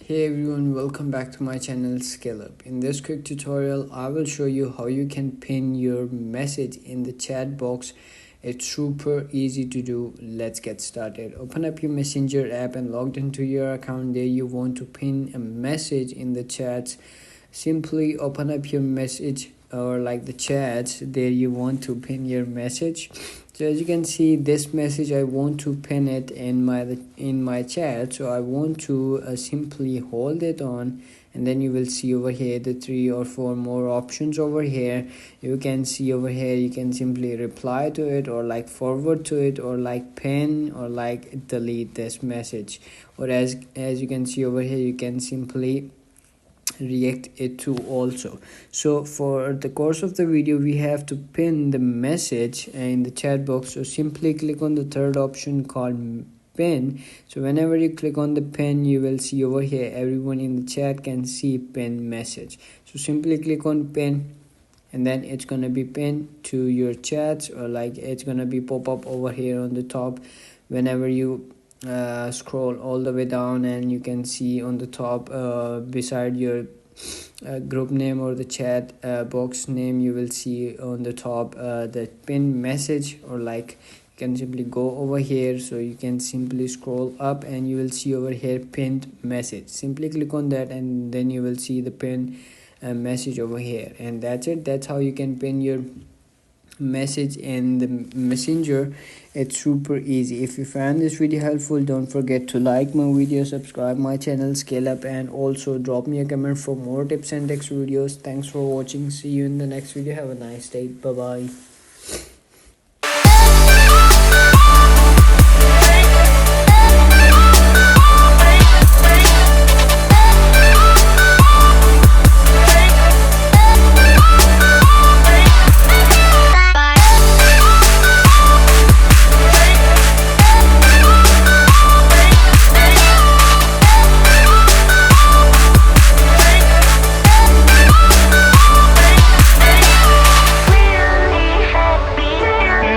Hey everyone, welcome back to my channel Scale Up. In this quick tutorial, I will show you how you can pin your message in the chat box. It's super easy to do. Let's get started. Open up your Messenger app and logged into your account. There you want to pin a message in the chats. Simply open up your message or like the chats. There you want to pin your message. So as you can see, this message I want to pin it in my chat. So I want to simply hold it on, and then you will see over here the 3 or 4 more options over here. You can see over here you can simply reply to it, or like forward to it, or like pin, or like delete this message. Or as you can see over here, you can simply react it to also. So for the course of the video, we have to pin the message in the chat box. So simply click on the third option called pin. So whenever you click on the pin, you will see over here everyone in the chat can see pin message. So simply click on pin, and then it's gonna be pinned to your chats, or like it's gonna be pop up over here on the top. Whenever you scroll all the way down, and you can see on the top beside your group name or the chat box name, you will see on the top the pin message, or like you can simply go over here. So you can simply scroll up and you will see over here pinned message. Simply click on that, and then you will see the pin message over here, and that's it. That's how you can pin your message in the messenger. It's super easy. If you found this video helpful, don't forget to like my video, subscribe my channel Scale Up, and also drop me a comment for more tips and tricks videos. Thanks for watching. See you in the next video. Have a nice day. Bye bye.